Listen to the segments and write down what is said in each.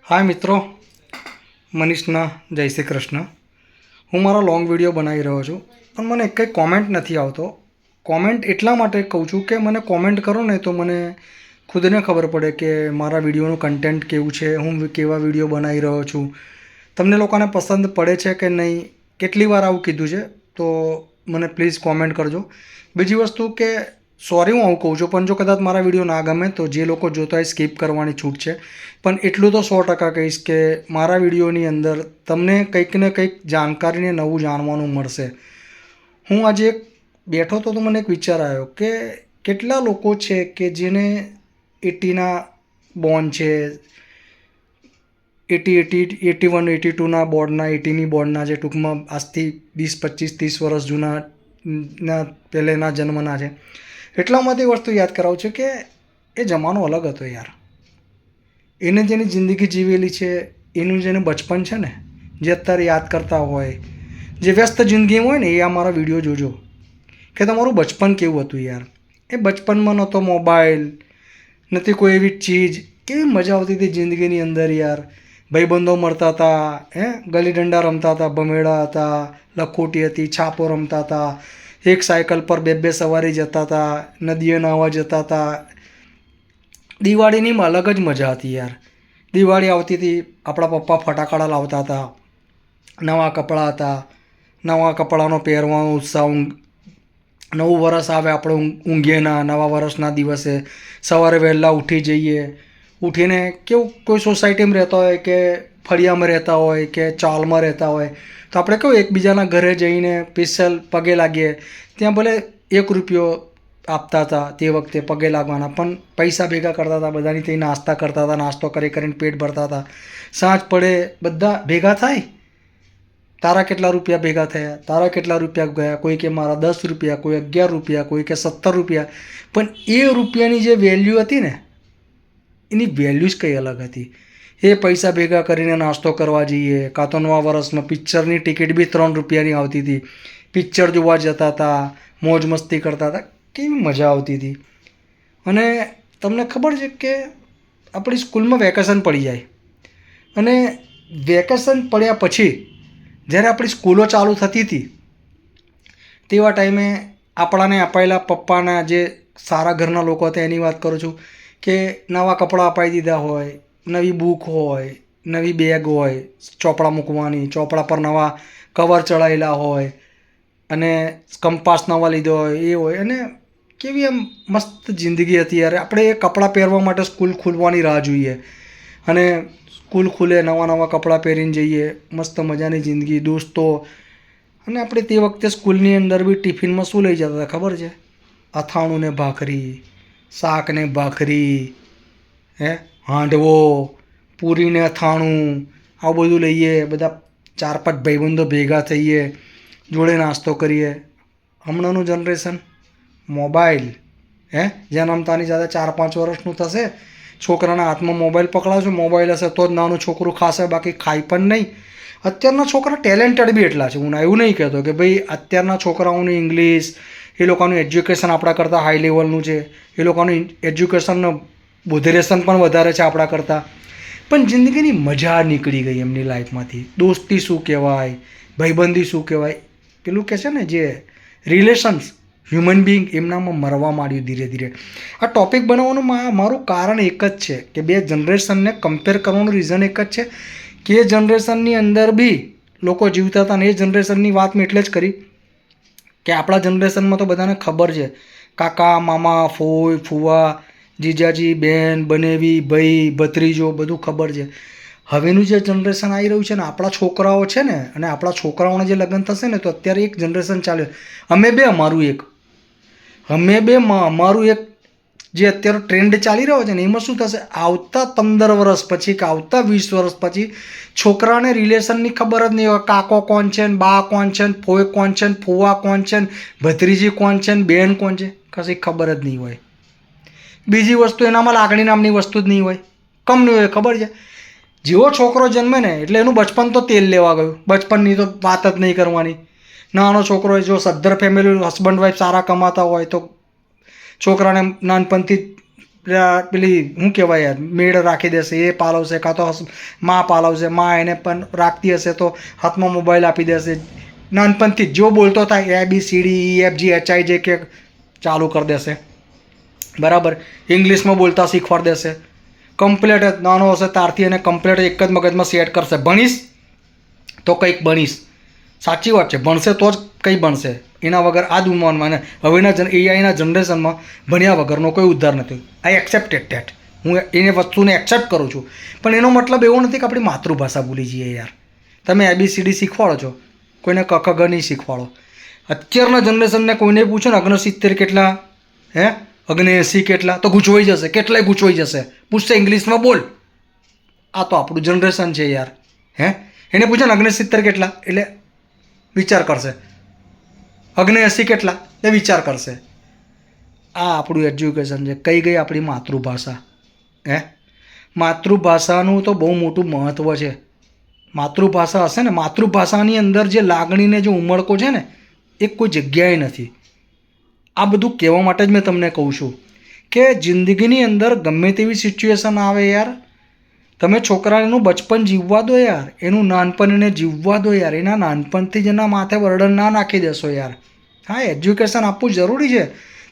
હાય મિત્રો, મનીષના જય શ્રી કૃષ્ણ. હું મારો લોંગ વિડીયો બનાવી રહ્યો છું, પણ મને કંઈ કોમેન્ટ નથી આવતો. કોમેન્ટ એટલા માટે કહું છું કે મને કોમેન્ટ કરો ને તો મને ખુદને ખબર પડે કે મારા વિડીયોનું કન્ટેન્ટ કેવું છે, હું કેવા વિડીયો બનાવી રહ્યો છું, તમને લોકોને પસંદ પડે છે કે નહીં. કેટલી વાર આવું કીધું છે તો મને પ્લીઝ કોમેન્ટ કરજો. બીજી વસ્તુ કે સોરી હું આવું કહું છું, પણ જો કદાચ મારા વિડીયો ના ગમે તો જે લોકો જોતા હોય સ્કીપ કરવાની છૂટ છે. પણ એટલું તો 100% કહીશ કે મારા વિડીયોની અંદર તમને કંઈક ને કંઈક જાણકારીને નવું જાણવાનું મળશે. હું આજે બેઠો તો મને એક વિચાર આવ્યો કે કેટલા લોકો છે કે જેને 80ના બોર્ન છે, 81 82ના બોર્ડના, 80ની બોર્ડના છે, ટૂંકમાં આજથી 20 25 30 વર્ષ જૂના પહેલેના જન્મના છે. એટલામાંથી વસ્તુ યાદ કરાવું છું કે એ જમાનો અલગ હતો યાર. એને જેની જિંદગી જીવેલી છે, એનું જેને બચપન છે ને, જે અત્યારે યાદ કરતા હોય, જે વ્યસ્ત જિંદગીમાં હોય ને, એ આ મારા વિડીયો જોજો કે તમારું બચપન કેવું હતું યાર. એ બચપનમાં નહોતો મોબાઈલ, નથી કોઈ એવી ચીજ, કેવી મજા આવતી હતી જિંદગીની અંદર યાર. ભાઈબંધો મળતા હતા, ગલી ડંડા રમતા હતા, ભમેડા હતા, લખોટી હતી, છાપો રમતા હતા, એક સાયકલ પર બે સવારી જતા હતા, નદીએ નાહવા જતા હતા. દિવાળીની અલગ જ મજા હતી યાર. દિવાળી આવતી હતી, આપણા પપ્પા ફટાકડા લાવતા હતા, નવા કપડાં હતા, નવા કપડાનો પહેરવાનો ઉત્સાહ. નવું વરસ આવે, આપણે ઊંઘીએ ના, નવા વરસના દિવસે સવારે વહેલા ઉઠી જઈએ. ઉઠીને કેવું કોઈ સોસાયટીમાં રહેતા હોય કે ફળિયામાં રહેતા હોય કે ચાલમાં રહેતા હોય તો આપણે કેવું એકબીજાના ઘરે જઈને સ્પેશિયલ પગે લાગીએ. ત્યાં ભલે 1 રૂપિયો આપતા હતા તે વખતે પગે લાગવાના, પણ પૈસા ભેગા કરતા હતા, બધાની ત્યાં નાસ્તા કરતા હતા, નાસ્તો કરીને પેટ ભરતા હતા. સાંજ પડે બધા ભેગા થાય, તારા કેટલા રૂપિયા ભેગા થયા, તારા કેટલા રૂપિયા ગયા, કોઈ કે મારા 10 રૂપિયા, કોઈ 11 રૂપિયા, કોઈ કે 17 રૂપિયા. પણ એ રૂપિયાની જે વેલ્યુ હતી ને, એની વેલ્યુ જ કંઈ અલગ હતી. એ પૈસા ભેગા કરીને નાસ્તો કરવા જઈએ, કાં તો નવા વર્ષમાં પિક્ચરની ટિકિટ બી 3 રૂપિયાની આવતી હતી. પિક્ચર જોવા જતા હતા, મોજ મસ્તી કરતા હતા, કેવી મજા આવતી હતી. અને તમને ખબર છે કે આપણી સ્કૂલમાં વેકેશન પડી જાય અને વેકેશન પડ્યા પછી જ્યારે આપણી સ્કૂલો ચાલુ થતી હતી તેવા ટાઈમે આપણાને અપાયેલા પપ્પાના જે સારા ઘરના લોકો હતા એની વાત કરું છું કે નવા કપડાં અપાઈ દીધા હોય, નવી બુક હોય, નવી બેગ હોય, ચોપડા મૂકવાની, ચોપડા પર નવા કવર ચડાવેલા હોય અને કંપાસ નવા લીધો હોય એ હોય. અને કેવી એમ મસ્ત જિંદગી હતી યાર. આપણે એ કપડાં પહેરવા માટે સ્કૂલ ખુલવાની રાહ જોઈએ અને સ્કૂલ ખુલે, નવા નવા કપડાં પહેરીને જઈએ, મસ્ત મજાની જિંદગી, દોસ્તો. અને આપણે તે વખતે સ્કૂલની અંદર બી ટિફિનમાં શું લઈ જતા હતા ખબર છે? અથાણું ને ભાખરી, શાક ને ભાખરી, હાંડવો, પૂરીને અથાણું, આવું બધું લઈએ. બધા 4-5 ભાઈબંધો ભેગા થઈએ, જોડે નાસ્તો કરીએ. હમણાંનું જનરેશન મોબાઈલ, જન્મતાની સાથે 4-5 વર્ષનું થશે, છોકરાના હાથમાં મોબાઈલ પકડાવશો, મોબાઈલ હશે તો જ નાનું છોકરું ખાશે, બાકી ખાય પણ નહીં. અત્યારના છોકરા ટેલેન્ટેડ બી એટલા છે. હું એવું નહીં કહેતો કે ભાઈ અત્યારના છોકરાઓનું ઇંગ્લિશ, એ લોકોનું એજ્યુકેશન આપણા કરતાં હાઈ લેવલનું છે, એ લોકોનું એજ્યુકેશનનું બોધરેશન પણ વધારે છે આપણા કરતાં. પણ જિંદગીની મજા નીકળી ગઈ એમની લાઈફમાંથી. દોસ્તી શું કહેવાય, ભાઈબંધી શું કહેવાય, પેલું કહે છે ને જે રિલેશન્સ, હ્યુમન બિંગ એમનામાં મરવા માંડ્યું ધીરે ધીરે. આ ટૉપિક બનાવવાનું મારું કારણ એક જ છે કે બે જનરેશનને કમ્પેર કરવાનું રીઝન એક જ છે કે એ જનરેશનની અંદર બી લોકો જીવતા હતા. અને એ જનરેશનની વાત મેં એટલે જ કરી કે આપણા જનરેશનમાં તો બધાને ખબર છે, કાકા મામા, ફોઈ ફુવા, જીજાજી, બેન, બનેવી, ભાઈ, ભત્રીજો, બધું ખબર છે. હવેનું જે જનરેશન આવી રહ્યું છે ને, આપણા છોકરાઓ છે ને, અને આપણા છોકરાઓના જે લગ્ન થશે ને, તો અત્યારે એક જનરેશન ચાલે, અમે બે અમારું એક જે અત્યારે ટ્રેન્ડ ચાલી રહ્યો છે ને, એમાં શું થશે? આવતા 15 વર્ષ પછી કે આવતા 20 વર્ષ પછી છોકરાને રિલેશનની ખબર જ નહીં હોય. કાકો કોણ છે ને, બા કોણ છે ને, ફોઈ કોણ છે ને, ફુવા કોણ છે ને, ભત્રીજી કોણ છે ને, બેન કોણ છે, કશી ખબર જ નહીં હોય. બીજી વસ્તુ, એનામાં લાગણી નામની વસ્તુ જ નહીં હોય. કમ નહીં હોય, ખબર છે? જેવો છોકરો જન્મે ને એટલે એનું બચપન તો તેલ લેવા ગયું. બચપનની તો વાત જ નહીં કરવાની. નાનો છોકરો જો સદ્ધર ફેમિલી, હસબન્ડ વાઈફ સારા કમાતા હોય તો છોકરાને નાનપણથી પેલી શું કહેવાય યાર, મેળ રાખી દેશે, એ પાલવશે, કાં તો માં પાલવશે, માં એને પણ રાખતી હશે તો હાથમાં મોબાઈલ આપી દેશે. નાનપણથી જો બોલતો થાય ABCDEFGHIJ કે ચાલુ કરી દેશે. બરાબર, ઇંગ્લિશમાં બોલતા શીખવાડી દેશે. કમ્પ્લેટ નાનો હશે તારથી એને કમ્પ્લેટ એક જ મગજમાં સેટ કરશે, ભણીશ તો કંઈક બનીશ. સાચી વાત છે, ભણશે તો જ કંઈ બનશે. એના વગર આ દુનિયામાં અને હવેના AIના જનરેશનમાં ભણ્યા વગરનો કોઈ ઉદ્ધાર નથી. આઈ એક્સેપ્ટેડ ધેટ. હું એને વસ્તુને એક્સેપ્ટ કરું છું. પણ એનો મતલબ એવો નથી કે આપણી માતૃભાષા ભૂલી જઈએ યાર. તમે ABCD શીખવાડો છો, કોઈને ક ગ નહીં શીખવાડો. અત્યારના જનરેશનને કોઈને પૂછો ને 69 કેટલા, 79 કેટલા, તો ગૂંચવાઈ જશે. કેટલાય ગૂંચવાઈ જશે. પૂછશે ઇંગ્લિશમાં બોલ. આ તો આપણું જનરેશન છે યાર. એને પૂછે ને 69 કેટલા, એટલે વિચાર કરશે. 79 કેટલા, એ વિચાર કરશે. આ આપણું એજ્યુકેશન છે. કઈ ગઈ આપણી માતૃભાષા? માતૃભાષાનું તો બહુ મોટું મહત્ત્વ છે. માતૃભાષા હશે ને, માતૃભાષાની અંદર જે લાગણીને જે ઉમળકો છે ને, એ કોઈ જગ્યાએ નથી. આ બધું કહેવા માટે જ મેં તમને કહું છું કે જિંદગીની અંદર ગમે તેવી સિચ્યુએશન આવે યાર, તમે છોકરાનું બચપન જીવવા દો યાર, એનું નાનપણ એને જીવવા દો યાર. એના નાનપણથી જ એના માથે બર્ડન ના નાખી દેશો યાર. હા, એજ્યુકેશન આપવું જરૂરી છે.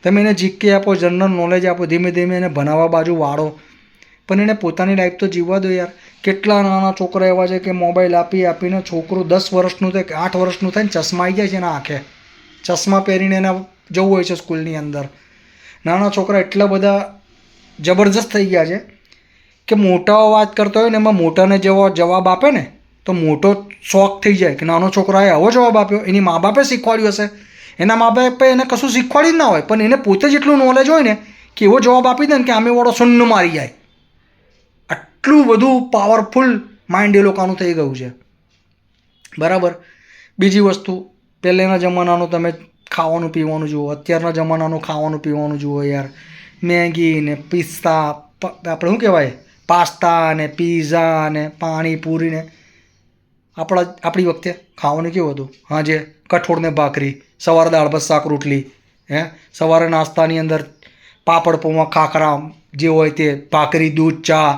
તમે એને જીકે આપો, જનરલ નોલેજ આપો, ધીમે ધીમે એને ભણાવવા બાજુ વાળો, પણ એને પોતાની લાઈફ તો જીવવા દો યાર. કેટલા નાના છોકરા એવા છે કે મોબાઈલ આપીને છોકરું 10 વર્ષનું થાય કે 8 વર્ષનું થાય ને ચશ્મા આવી જાય છે એના આંખે. ચશ્મા પહેરીને એને જવું હોય છે સ્કૂલની અંદર. નાના છોકરા એટલા બધા જબરજસ્ત થઈ ગયા છે કે મોટાઓ વાત કરતા હોય ને એમાં મોટાને જેવો જવાબ આપે ને તો મોટો શોખ થઈ જાય કે નાનો છોકરાએ આવો જવાબ આપ્યો. એની મા બાપે શીખવાડ્યું હશે, એના મા બાપે એને કશું શીખવાડ્યું જ ના હોય, પણ એને પોતે જેટલું નોલેજ હોય ને કે એવો જવાબ આપી દે ને કે આમેવાળો સુન્ન મારી જાય. આટલું બધું પાવરફુલ માઇન્ડ એ લોકોનું થઈ ગયું છે. બરાબર. બીજી વસ્તુ, પહેલાંના જમાનાનું તમે ખાવાનું પીવાનું જુઓ, અત્યારના જમાનાનું ખાવાનું પીવાનું જુઓ યાર. મેગી ને પિસ્તા, આપણે શું કહેવાય, પાસ્તા ને પીઝા ને પાણીપુરી ને. આપણી વખતે ખાવાનું કેવું હતું? હાજે કઠોળ ને ભાખરી, સવારે દાળ ભાત શાક રોટલી, સવારે નાસ્તાની અંદર પાપડ પૌવા ખાખરા જે હોય તે, ભાખરી દૂધ ચા.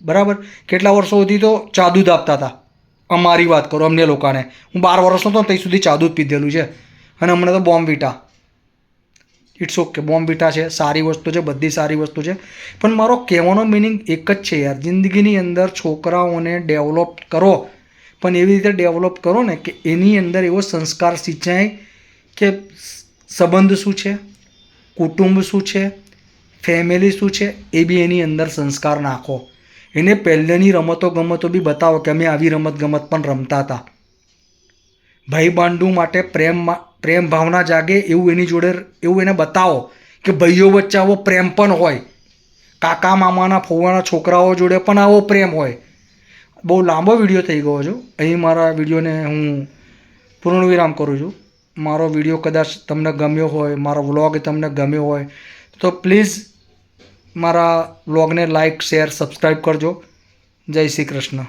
બરાબર. કેટલા વર્ષો સુધી તો ચા દૂધ આપતા હતા. અમારી વાત કરો, અમને લોકોને. હું 12 વર્ષનો હતો ત્યાં સુધી ચા દૂધ પીધેલું છે. અને હમણાં તો બોર્નવિટા. ઇટ્સ ઓકે, બોર્નવિટા છે, સારી વસ્તુ છે, બધી સારી વસ્તુ છે. પણ મારો કહેવાનો મિનિંગ એક જ છે યાર, જિંદગીની અંદર છોકરાઓને ડેવલપ કરો, પણ એવી રીતે ડેવલપ કરો ને કે એની અંદર એવો સંસ્કાર સિંચાય કે સંબંધ શું છે, કુટુંબ શું છે, ફેમિલી શું છે, એ બી એની અંદર સંસ્કાર નાખો. એને પહેલેની રમતો ગમતો બી બતાવો કે અમે આવી રમત ગમત પણ રમતા હતા. ભાઈ બાંધુ માટે પ્રેમ ભાવના જાગે એવું એની જોડે એવું એને બતાવો કે ભાઈઓ વચ્ચે આવો પ્રેમ પણ હોય, કાકા મામાના ફોવાના છોકરાઓ જોડે પણ આવો પ્રેમ હોય. બહુ લાંબો વિડીયો થઈ ગયો છું. અહીં મારા વિડીયોને હું પૂર્ણ વિરામ કરું છું. મારો વિડીયો કદાચ તમને ગમ્યો હોય, મારો વ્લોગ તમને ગમ્યો હોય તો પ્લીઝ મારા વ્લોગને લાઈક શેર સબસ્ક્રાઈબ કરજો. જય શ્રી કૃષ્ણ.